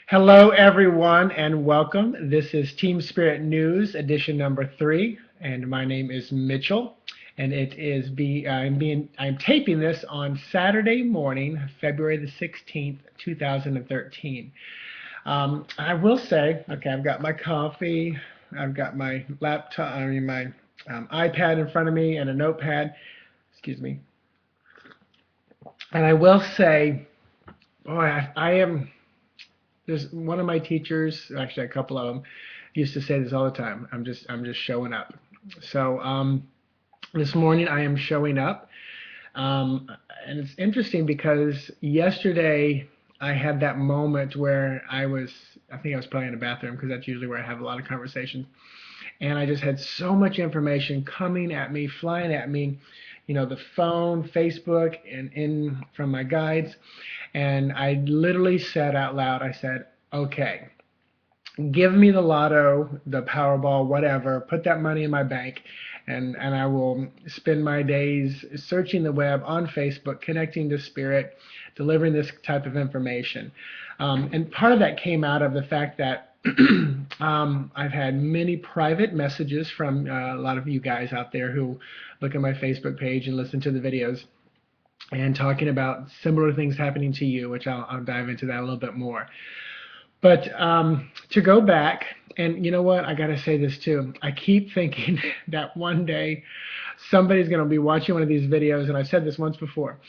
Hello, everyone, and welcome. This is Team Spirit News, edition number 3, and my name is Mitchell. And I'm taping this on Saturday morning, February the 16th, 2013. I will say, okay, I've got my coffee, I've got my laptop, my iPad in front of me, and a notepad. Excuse me. And I will say, boy, I am. There's one of my teachers, actually a couple of them, used to say this all the time. I'm just showing up. So this morning I am showing up, um, and it's interesting because yesterday I had that moment where I think I was probably in the bathroom because that's usually where I have a lot of conversations, and I just had so much information coming at me, flying at me, the phone, Facebook, and in from my guides. And I literally said out loud, I said, okay, give me the lotto, the Powerball, whatever, put that money in my bank, and I will spend my days searching the web on Facebook, connecting to spirit, delivering this type of information. And part of that came out of the fact that I've had many private messages from a lot of you guys out there who look at my Facebook page and listen to the videos and talking about similar things happening to you, which I'll dive into that a little bit more. But to go back, and you know what? I got to say this too. I keep thinking that one day somebody's going to be watching one of these videos, and I've said this once before,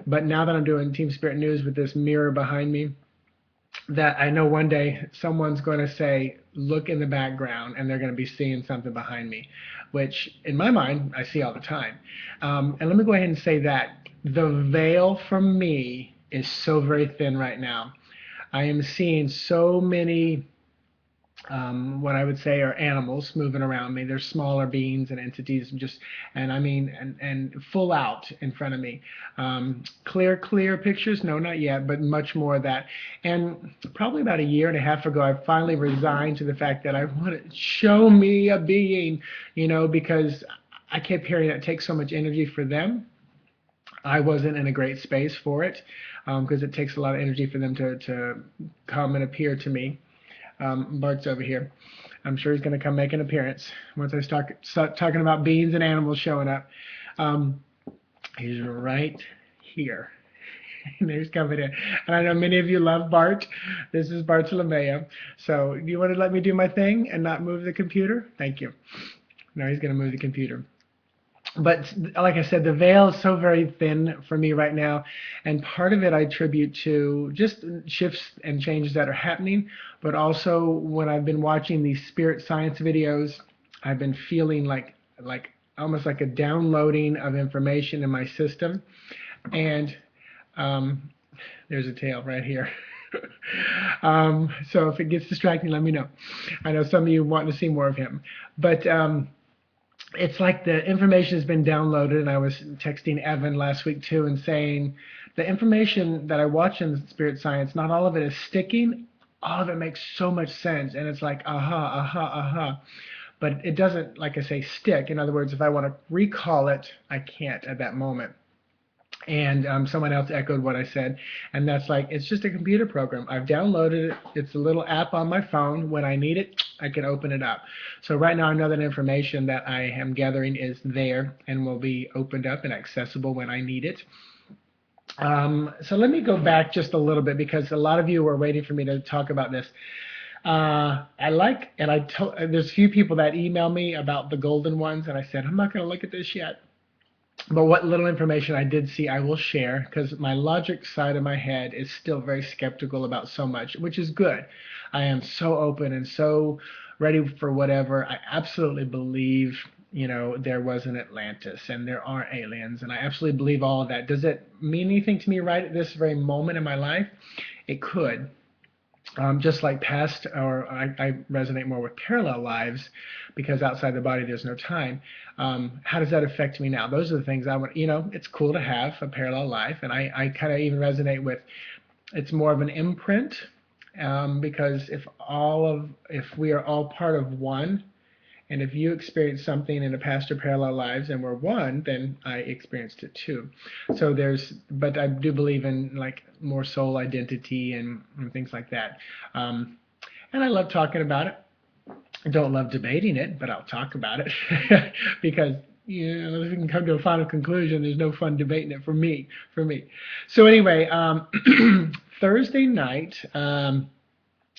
but now that I'm doing Team Spirit News with this mirror behind me, that I know one day someone's going to say, look in the background, and they're going to be seeing something behind me, which in my mind, I see all the time. And let me go ahead and say that the veil from me is so very thin right now. I am seeing so many what I would say are animals moving around me. They're smaller beings and entities, and I mean, and full out in front of me. Clear pictures? No, not yet, but much more of that. And probably about a year and a half ago, I finally resigned to the fact that I want to show me a being, because I kept hearing that it takes so much energy for them. I wasn't in a great space for it because it takes a lot of energy for them to come and appear to me. Bart's over here. I'm sure he's going to come make an appearance once I start talking about beings and animals showing up. Um, he's right here. And he's coming in. And I know many of you love Bart. This is Bartolomeo. So do you want to let me do my thing and not move the computer? Thank you. No, he's going to move the computer. But like I said, the veil is so very thin for me right now, and part of it I attribute to just shifts and changes that are happening, but also when I've been watching these spirit science videos, I've been feeling like almost like a downloading of information in my system, and um, there's a tail right here. So if it gets distracting, let me know. I know some of you want to see more of him, but it's like the information has been downloaded, and I was texting Evan last week too and saying the information that I watch in spirit science, not all of it is sticking, all of it makes so much sense, and it's like aha, but it doesn't, like I say, stick. In other words, if I want to recall it, I can't at that moment. And someone else echoed what I said, and that's like, it's just a computer program. I've downloaded it. It's a little app on my phone. When I need it, I can open it up. So right now I know that information that I am gathering is there and will be opened up and accessible when I need it. So let me go back just a little bit because a lot of you were waiting for me to talk about this. There's a few people that email me about the golden ones, and I said, I'm not going to look at this yet. But what little information I did see, I will share because my logic side of my head is still very skeptical about so much, which is good. I am so open and so ready for whatever. I absolutely believe, there was an Atlantis and there are aliens, and I absolutely believe all of that. Does it mean anything to me right at this very moment in my life? It could. Just like past, or I resonate more with parallel lives because outside the body there's no time. How does that affect me now? Those are the things I want. It's cool to have a parallel life, and I kind of even resonate with. It's more of an imprint because if we are all part of one, And if you experience something in a past or parallel lives and we're one, then I experienced it too. So but I do believe in like more soul identity and things like that. Um, and I love talking about it. I don't love debating it, but I'll talk about it because if we can come to a final conclusion, there's no fun debating it for me. So anyway, Thursday night,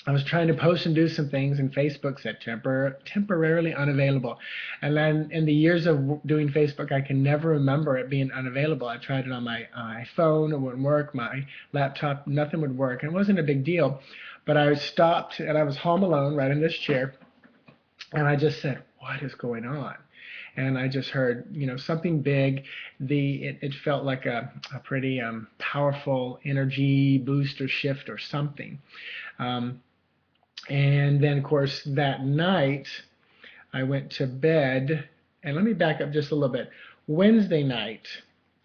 I was trying to post and do some things, and Facebook said temporarily unavailable. And then in the years of doing Facebook, I can never remember it being unavailable. I tried it on my iPhone, it wouldn't work. My laptop, nothing would work. And it wasn't a big deal. But I stopped, and I was home alone, right in this chair, and I just said, "What is going on?" And I just heard, something big. It felt like a pretty powerful energy boost or shift or something. Um, and then, of course, that night, I went to bed. And let me back up just a little bit. Wednesday night,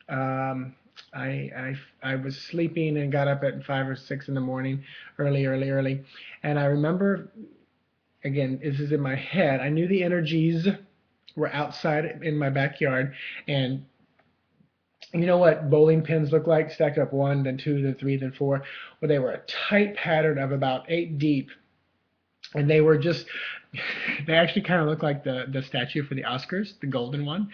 um, I was sleeping and got up at 5 or 6 in the morning, early. And I remember, again, this is in my head. I knew the energies were outside in my backyard, and you know what bowling pins look like, stacked up one, then two, then three, then four. Well, they were a tight pattern of about 8 deep, and they were just they actually kind of look like the statue for the Oscars, the golden one.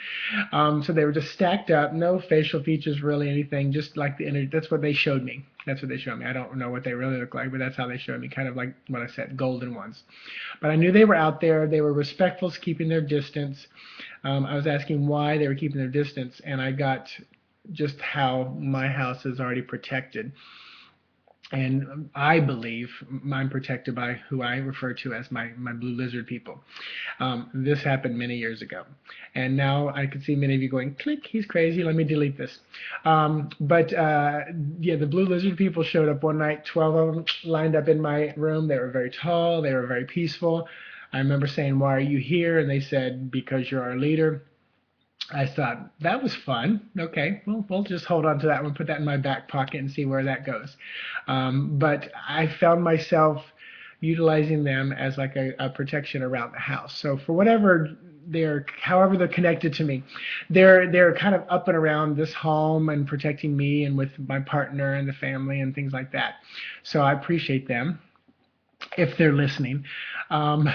So they were just stacked up, no facial features really, anything, just like the energy. That's what they showed me. I don't know what they really look like, but that's how they showed me, kind of like what I said, golden ones. But I knew they were out there. They were respectful, keeping their distance. I was asking why they were keeping their distance, and I got just how my house is already protected. And I believe I'm protected by who I refer to as my blue lizard people. This happened many years ago. And now I can see many of you going, click, he's crazy, let me delete this. Yeah, the blue lizard people showed up one night, 12 of them lined up in my room. They were very tall, they were very peaceful. I remember saying, why are you here? And they said, because you're our leader. I thought, that was fun. Okay, well, we'll just hold on to that one, put that in my back pocket and see where that goes. But I found myself utilizing them as like a protection around the house. So for however they're connected to me, they're kind of up and around this home and protecting me and with my partner and the family and things like that. So I appreciate them if they're listening. Um,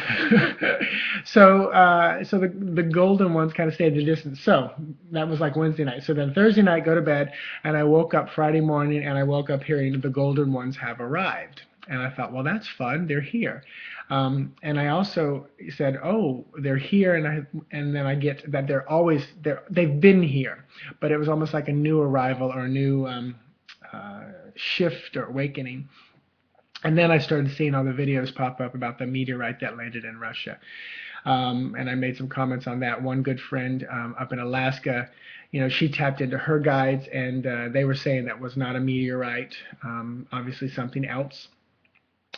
so the golden ones kind of stayed at a distance. So that was like Wednesday night. So then Thursday night, go to bed, and I woke up Friday morning, and I woke up hearing the golden ones have arrived. And I thought, well, that's fun. They're here. And I also said, oh, they're here, and then I get that they're always there. They've been here, but it was almost like a new arrival or a new shift or awakening. And then I started seeing all the videos pop up about the meteorite that landed in Russia. And I made some comments on that. One good friend up in Alaska, she tapped into her guides, and they were saying that was not a meteorite, obviously something else.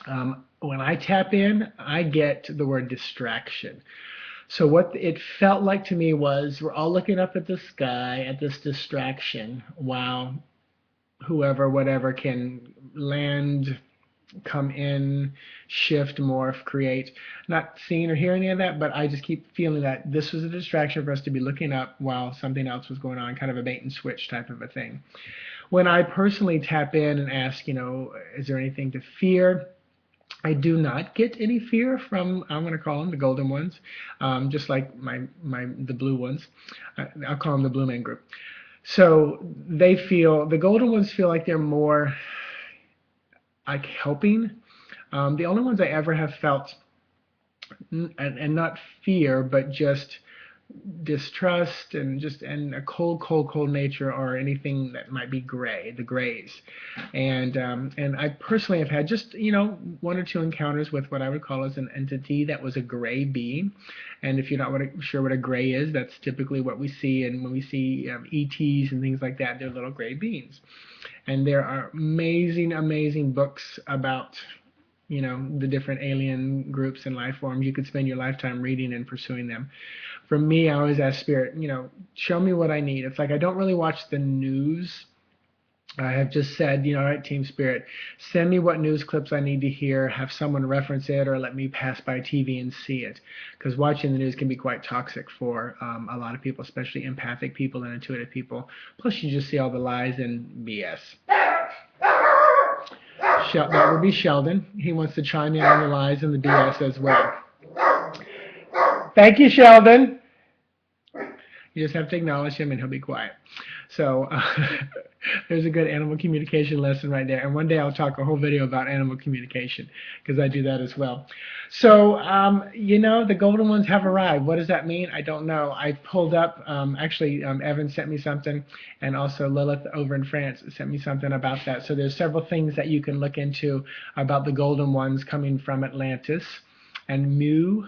When I tap in, I get the word distraction. So what it felt like to me was we're all looking up at the sky at this distraction while whoever, whatever can land, come in, shift, morph, create. Not seeing or hearing any of that, but I just keep feeling that this was a distraction for us to be looking up while something else was going on, kind of a bait and switch type of a thing. When I personally tap in and ask, is there anything to fear? I do not get any fear from, I'm going to call them the golden ones, just like the blue ones. I'll call them the Blue Man Group. So the golden ones feel like they're more like helping. The only ones I ever have felt, and not fear, but just distrust and a cold nature, or anything that might be gray, the grays. And I personally have had just one or two encounters with what I would call as an entity that was a gray being. And if you're not sure what a gray is, that's typically what we see. And when we see ETs and things like that, they're little gray beings. And there are amazing books about the different alien groups and life forms. You could spend your lifetime reading and pursuing them. For me, I always ask Spirit, show me what I need. It's like I don't really watch the news I have just said, all right, Team Spirit, send me what news clips I need to hear, have someone reference it, or let me pass by TV and see it. Because watching the news can be quite toxic for a lot of people, especially empathic people and intuitive people. Plus, you just see all the lies and BS. That would be Sheldon. He wants to chime in on the lies and the BS as well. Thank you, Sheldon. You just have to acknowledge him and he'll be quiet. So there's a good animal communication lesson right there. And one day I'll talk a whole video about animal communication because I do that as well. So, the golden ones have arrived. What does that mean? I don't know. I pulled up, Evan sent me something, and also Lilith over in France sent me something about that. So there's several things that you can look into about the golden ones coming from Atlantis and Mu.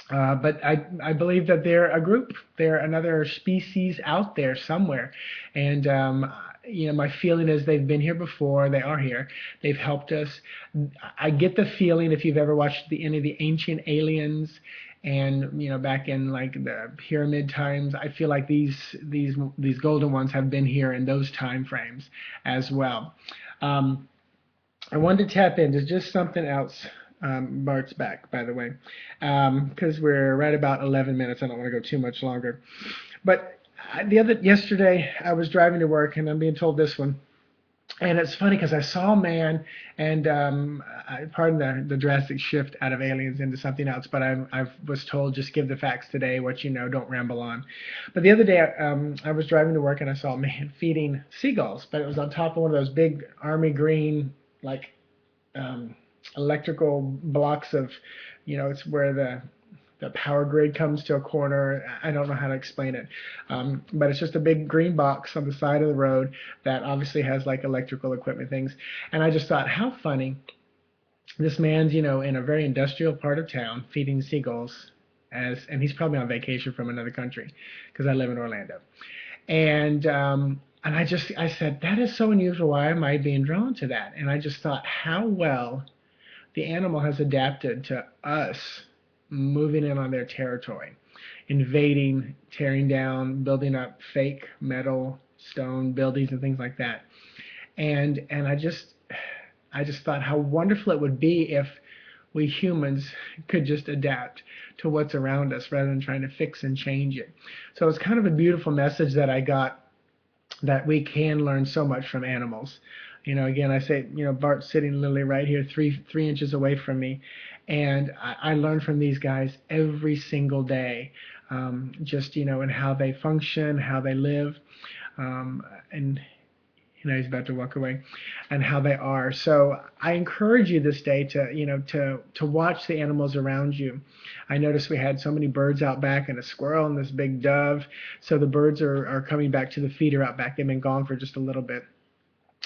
But I believe that they're a group. They're another species out there somewhere. And, my feeling is they've been here before. They are here. They've helped us. I get the feeling, if you've ever watched any of the Ancient Aliens and, back in like the pyramid times, I feel like these golden ones have been here in those time frames as well. I wanted to tap into just something else. Bart's back, by the way, because we're right about 11 minutes. I don't want to go too much longer. But yesterday, I was driving to work, and I'm being told this one. And it's funny because I saw a man, and pardon the drastic shift out of aliens into something else, but I was told just give the facts today, what you know, don't ramble on. But the other day, I was driving to work, and I saw a man feeding seagulls, but it was on top of one of those big army green, like, electrical blocks of, it's where the power grid comes to a corner. I don't know how to explain it, but it's just a big green box on the side of the road that obviously has like electrical equipment things. And I just thought, how funny. This man's, in a very industrial part of town feeding seagulls, and he's probably on vacation from another country because I live in Orlando. And I said, that is so unusual. Why am I being drawn to that? And I just thought how well the animal has adapted to us moving in on their territory, invading, tearing down, building up fake metal, stone buildings and things like that. And I just thought how wonderful it would be if we humans could just adapt to what's around us rather than trying to fix and change it. So it's kind of a beautiful message that I got, that we can learn so much from animals. Again, I say, Bart's sitting literally right here, three inches away from me, and I learn from these guys every single day, just, in how they function, how they live, and he's about to walk away, and how they are. So I encourage you this day to watch the animals around you. I noticed we had so many birds out back and a squirrel and this big dove. So the birds are coming back to the feeder out back. They've been gone for just a little bit.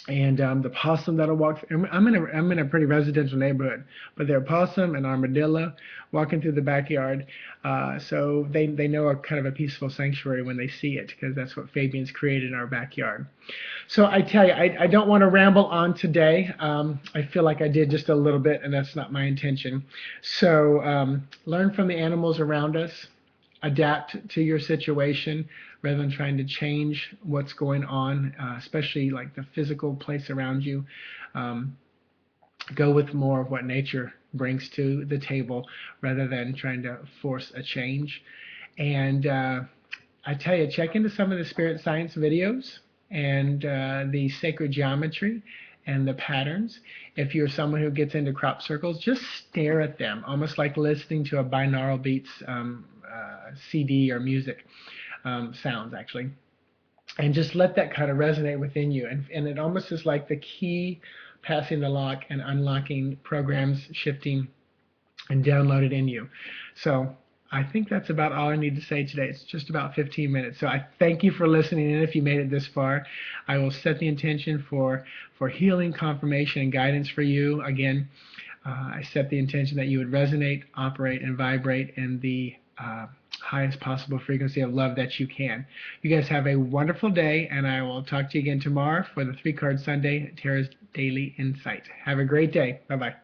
And the possum that'll walk. I'm in a pretty residential neighborhood, but there are possum and armadillo walking through the backyard. So they know a kind of a peaceful sanctuary when they see it, because that's what Fabian's created in our backyard. So I tell you, I don't want to ramble on today. I feel like I did just a little bit, and that's not my intention. So learn from the animals around us. Adapt to your situation rather than trying to change what's going on, especially like the physical place around you. Go with more of what nature brings to the table rather than trying to force a change. And I tell you, check into some of the spirit science videos and the sacred geometry and the patterns. If you're someone who gets into crop circles, just stare at them, almost like listening to a binaural beats CD or music sounds, actually, and just let that kind of resonate within you. And it almost is like the key passing the lock and unlocking programs shifting and downloaded in you. So I think that's about all I need to say today. It's just about 15 minutes. So I thank you for listening in. If you made it this far, I will set the intention for healing, confirmation, and guidance for you. Again, I set the intention that you would resonate, operate, and vibrate in the highest possible frequency of love that you can. You guys have a wonderful day, and I will talk to you again tomorrow for the 3-Card Sunday Tarot's Daily Insight. Have a great day. Bye-bye.